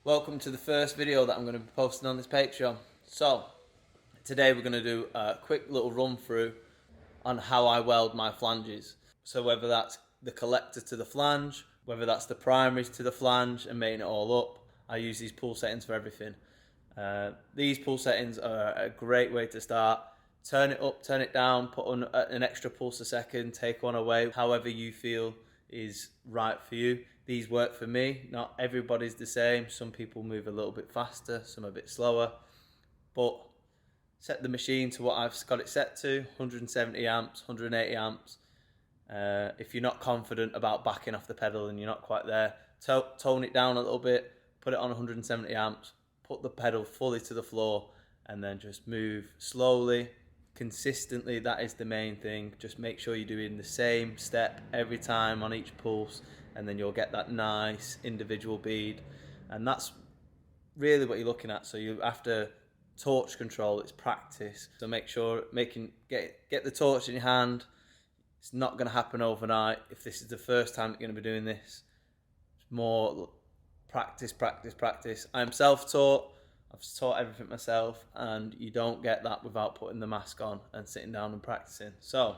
Welcome to the first video that I'm going to be posting on this Patreon. So, today we're going to do a quick little run through on how I weld my flanges. So whether that's the collector to the flange, whether that's the primaries to the flange and making it all up, I use these pull settings for everything. These pull settings are a great way to start. Turn it up, turn it down, put on an extra pulse a second, take one away, however you feel is right for you. These work for me. Not everybody's the same. Some people move a little bit faster, some a bit slower. But set the machine to what I've got it set to, 170 amps, 180 amps. If you're not confident about backing off the pedal and you're not quite there, tone it down a little bit, put it on 170 amps, put the pedal fully to the floor, and then just move slowly, consistently. That is the main thing. Just make sure you're doing the same step every time on each pulse, and then you'll get that nice individual bead. And that's really what you're looking at. So you after torch control, it's practice. So make sure get the torch in your hand. It's not going to happen overnight. If this is the first time you're going to be doing this, it's more practice. I'm self-taught. I've taught everything myself, and you don't get that without putting the mask on and sitting down and practicing. So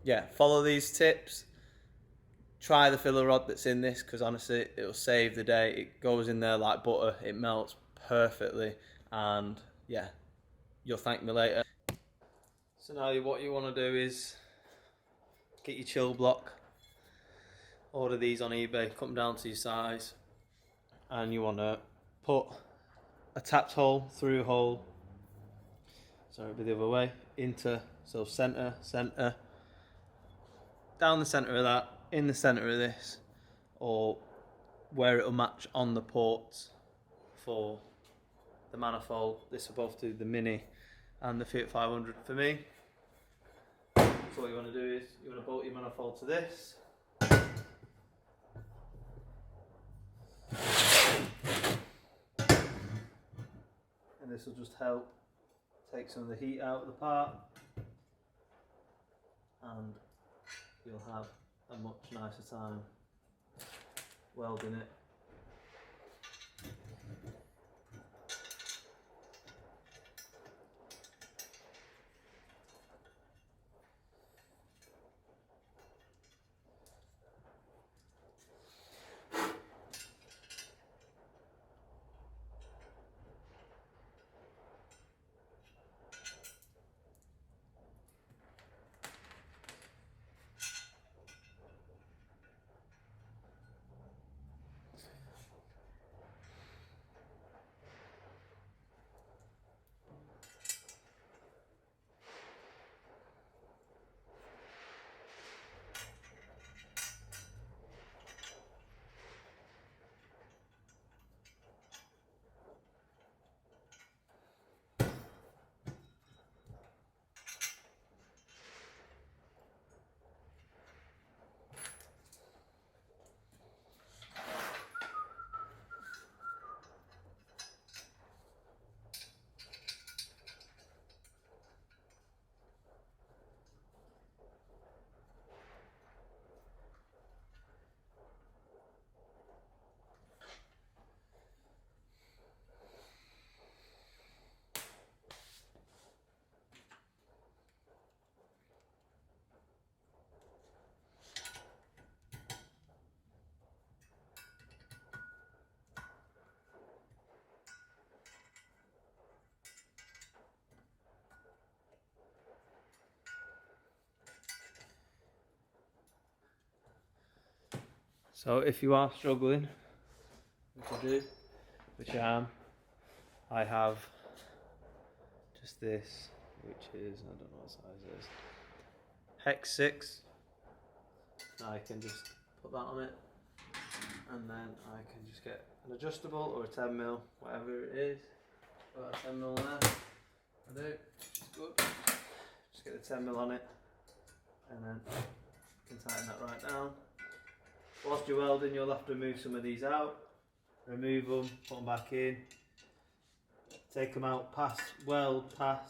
yeah, follow these tips. Try the filler rod that's in this, because honestly it'll save the day. It goes in there like butter, it melts perfectly, and yeah, you'll thank me later. So now what you want to do is get your chill block, order these on eBay, cut them down to your size, and you want to put a tapped hole, through hole, sorry, it'll be the other way, into, so center, down the center of that, in the center of this, or where it'll match on the ports for the manifold. This will both do the Mini and the Fiat 500 for me. So what you want to do is you want to bolt your manifold to this. And this will just help take some of the heat out of the part, and you'll have a much nicer time welding it. So if you are struggling, which I am, I have just this, which is, I don't know what size it is, Hex 6. I can just put that on it, and then I can just get an adjustable or a 10mm, whatever it is. Put that 10mm there, I do, which is good. Just get the 10mm on it, and then you can tighten that right down. Whilst you're welding, you'll have to remove some of these out. Remove them, put them back in. Take them out, pass, weld, pass.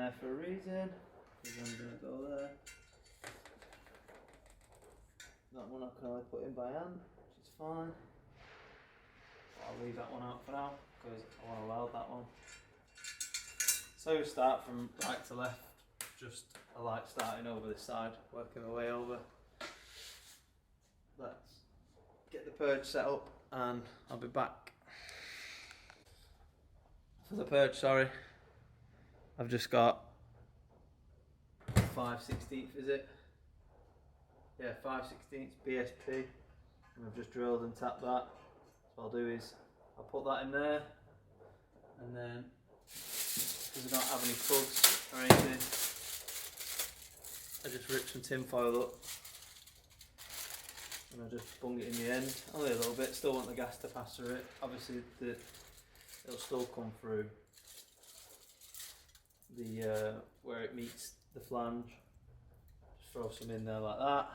there for a reason, because I'm going to go there. That one I can only put in by hand, which is fine. I'll leave that one out for now, because I want to weld that one. So we start from right to left, just I like starting over this side, working my way over. Let's get the purge set up and I'll be back. For the purge, sorry, I've just got 5/16 is it? Yeah, 5/16 BSP, and I've just drilled and tapped that. So what I'll do is I'll put that in there, and then because I don't have any plugs or anything, I just rip some tin foil up and I just bung it in the end, only a little bit. Still want the gas to pass through it. Obviously it'll still come through the where it meets the flange. Just throw some in there like that.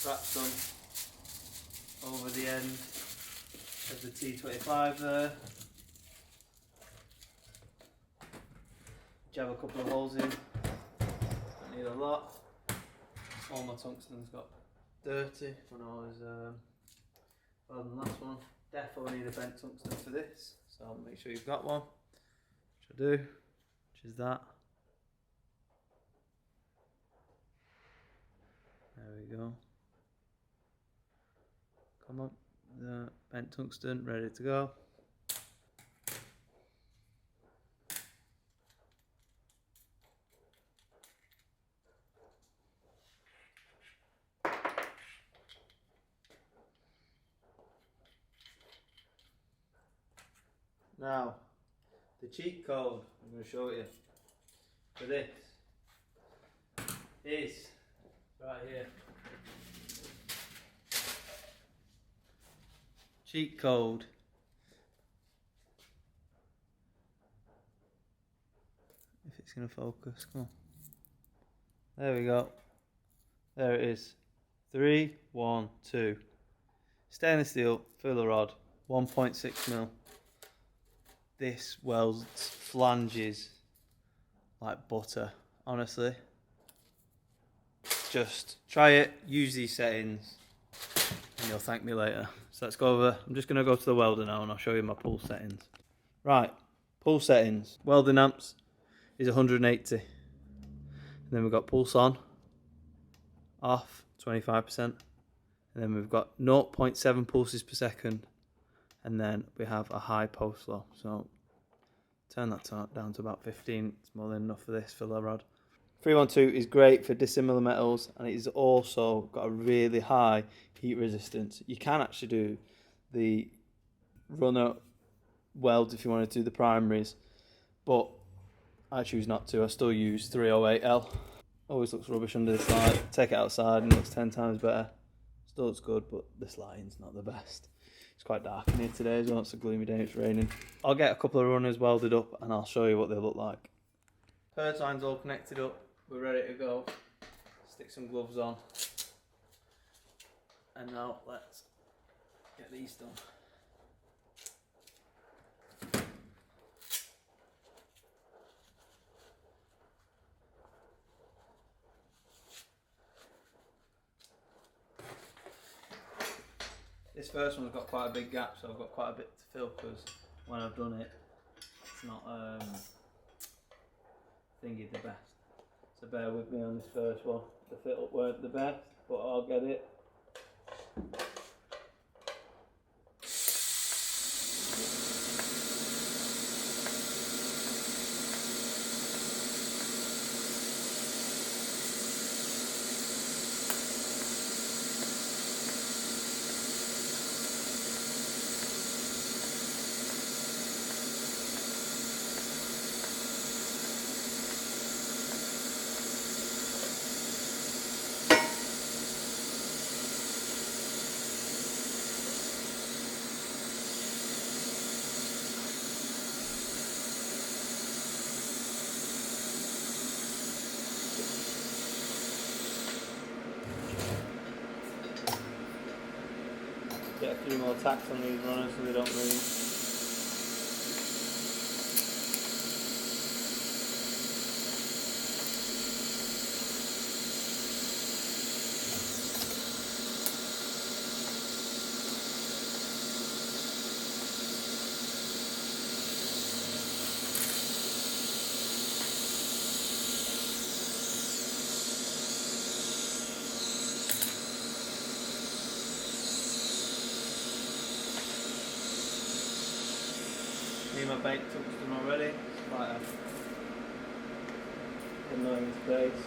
Wrap some over the end of the T25 there. Jab a couple of holes in. Don't need a lot. All my tungsten's got dirty when I was other than the last one. Definitely need a bent tungsten for this, so I'll make sure you've got one, which I do, which is that. There we go. Come on, the bent tungsten ready to go. Now, the cheat code I'm going to show you for this is right here. Cheat code. If it's going to focus, come on. There we go. There it is. 3, 1, 2. Stainless steel, filler rod, 1.6mm. This welds flanges like butter, honestly. Just try it, use these settings, and you'll thank me later. So let's go over, I'm just going to go to the welder now and I'll show you my pull settings. Right, pull settings. Welding amps is 180. And then we've got pulse on, off, 25%. And then we've got 0.7 pulses per second. And then we have a high pulse flow. So turn that down to about 15. It's more than enough for this filler rod. 312 is great for dissimilar metals, and it is also got a really high heat resistance. You can actually do the runner welds if you want to do the primaries, but I choose not to. I still use 308L. Always looks rubbish under this light. Take it outside and it looks 10 times better. Still looks good, but this lighting's not the best. It's quite dark in here today as well. It's a gloomy day, it's raining. I'll get a couple of runners welded up and I'll show you what they look like. Purge line's all connected up. We're ready to go. Stick some gloves on. And now let's get these done. This first one's got quite a big gap, so I've got quite a bit to fill because when I've done it, it's not thingy the best. So bear with me on this first one. The fit up weren't the best, but I'll get it. Get a few more tacks on these runners so they don't move. my baked tungsten already. It's quite a annoying space.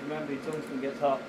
Remember, your tungsten gets hot.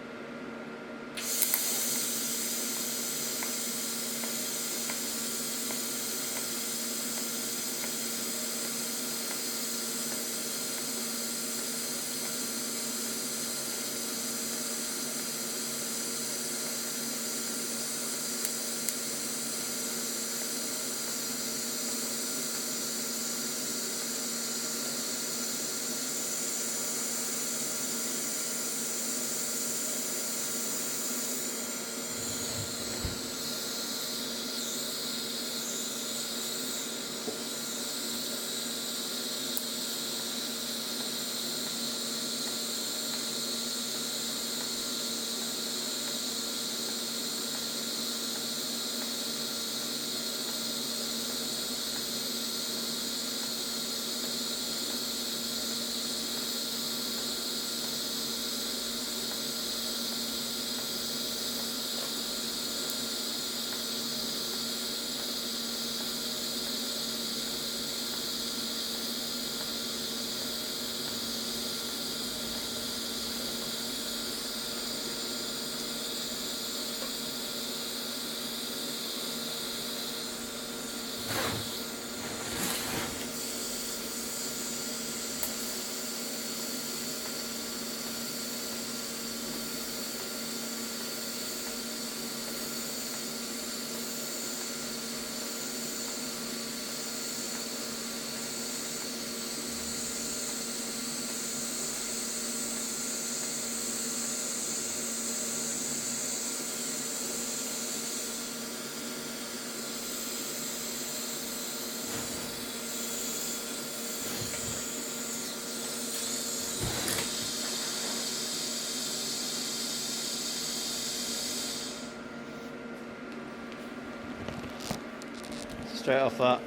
Straight off that.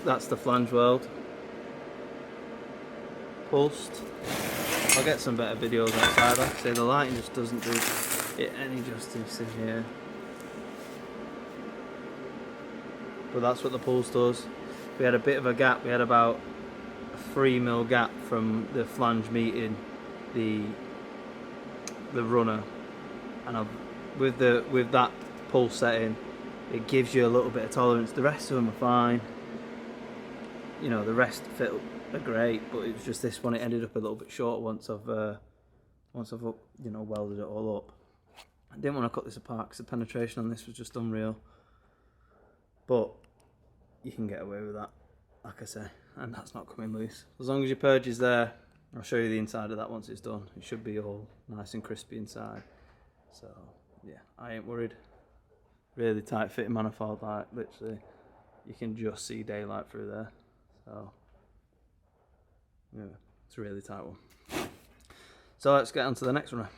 That's the flange weld. Pulsed. I'll get some better videos outside. Like I say, the lighting just doesn't do it any justice in here. But that's what the pulse does. We had a bit of a gap. We had about a 3mm gap from the flange meeting the the runner, and with that pulse setting, it gives you a little bit of tolerance. The rest of them are fine. You know, the rest fit are great, but it was just this one. It ended up a little bit short once I've you know, welded it all up. I didn't want to cut this apart because the penetration on this was just unreal. But you can get away with that, like I say, and that's not coming loose. As long as your purge is there, I'll show you the inside of that once it's done. It should be all nice and crispy inside. So yeah, I ain't worried. Really tight fitting manifold, like literally you can just see daylight through there. So yeah, it's a really tight one. So let's get on to the next runner.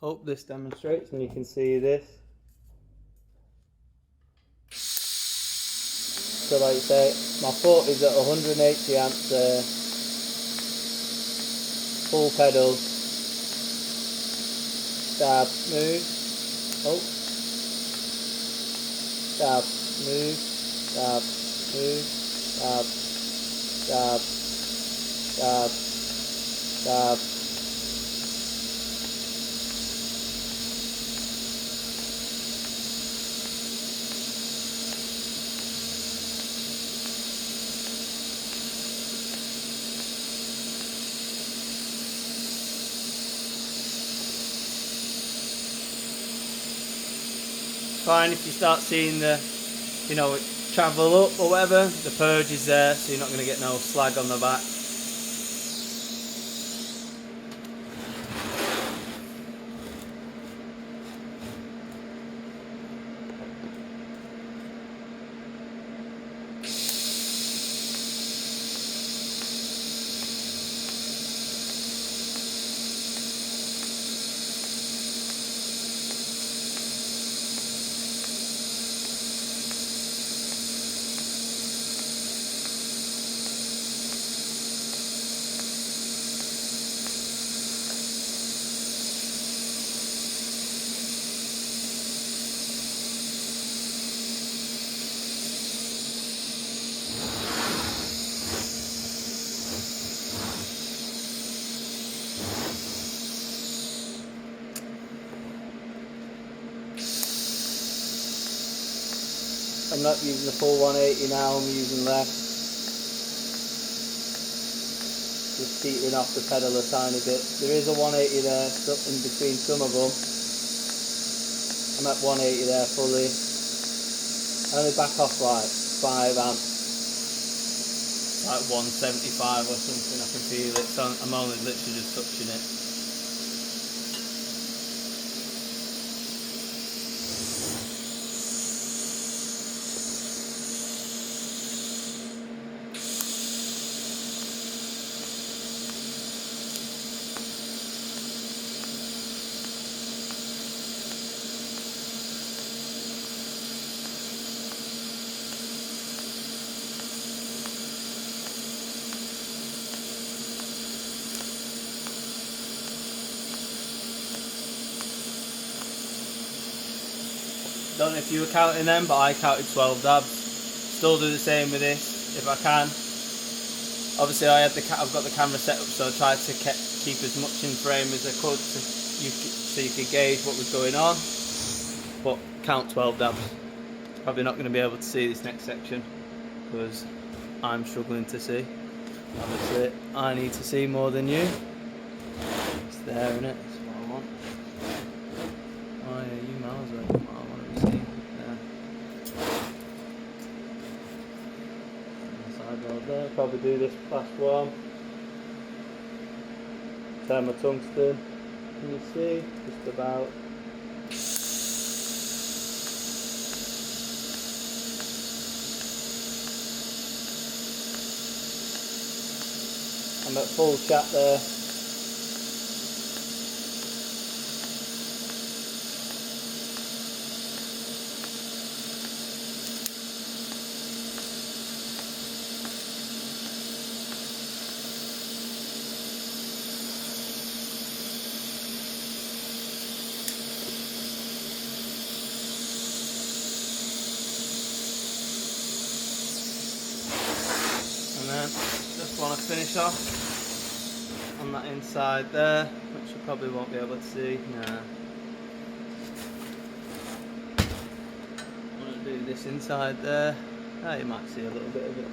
Hope this demonstrates and you can see this. So like I say, my foot is at 180 amps there, full pedal, stab, move, oh, stab, move, stab, move, stab, stab, stab, stab. Fine if you start seeing the, you know, it travel up or whatever, the purge is there, so you're not going to get no slag on the back. I'm not using the full 180 now, I'm using less. Just teetering off the pedal a tiny bit. There is a 180 there, stuck in between some of them. I'm at 180 there fully. I only back off like 5 amps. Like 175 or something, I can feel it, so I'm only literally just touching it. Don't know if you were counting them, but I counted 12 dabs. Still do the same with this if I can. Obviously I've got the camera set up, so I tried to keep as much in frame as I could so you could gauge what was going on. But count 12 dabs. Probably not going to be able to see this next section because I'm struggling to see. Obviously I need to see more than you. It's there, isn't it? That's what I want. Oh yeah, you miles away from what I want to be seeing. There. Side road there. Probably do this last one. Turn my tungsten. Can you see? Just about. I'm at full chat there. And then just want to finish off on that inside there, which you probably won't be able to see. Nah. I'm going to do this inside there. Ah, you might see a little bit of it.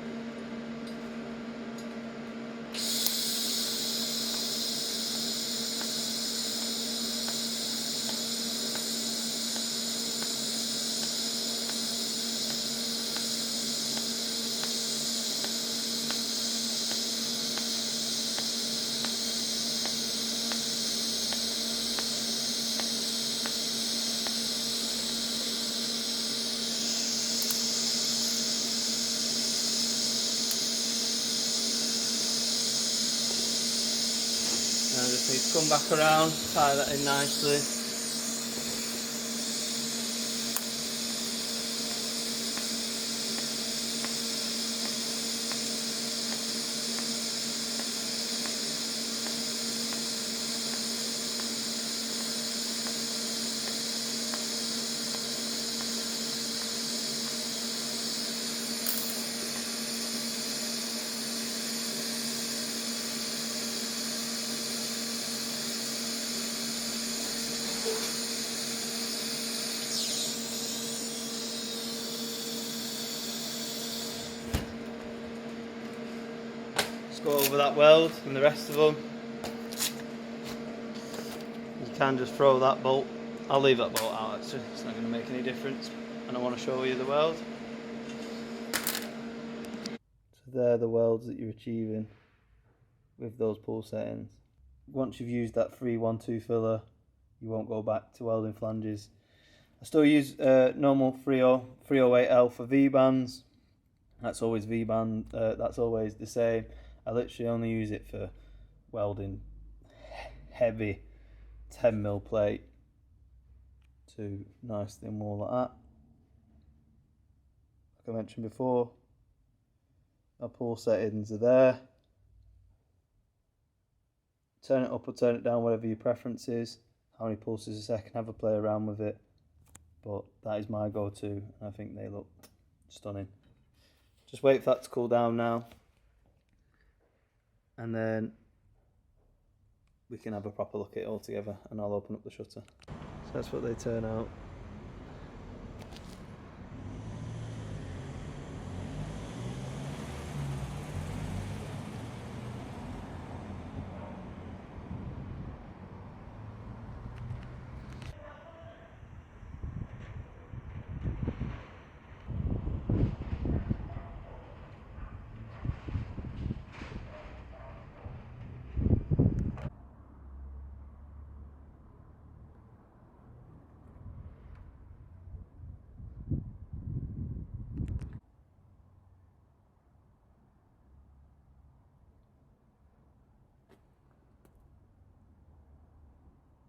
I just need to come back around, tie that in nicely. Go over that weld and the rest of them. You can just throw that bolt. I'll leave that bolt out actually, it's not going to make any difference. And I want to show you the weld. So they're the welds that you're achieving with those pull settings. Once you've used that 312 filler, you won't go back to welding flanges. I still use normal 308L for V-bands. That's always V-band, that's always the same. I literally only use it for welding heavy 10mm plate to nice thin wall like that. Like I mentioned before, our pull settings are there. Turn it up or turn it down, whatever your preference is. How many pulses a second, have a play around with it. But that is my go-to, and I think they look stunning. Just wait for that to cool down now. And then we can have a proper look at it all together, and I'll open up the shutter. So that's what they turn out.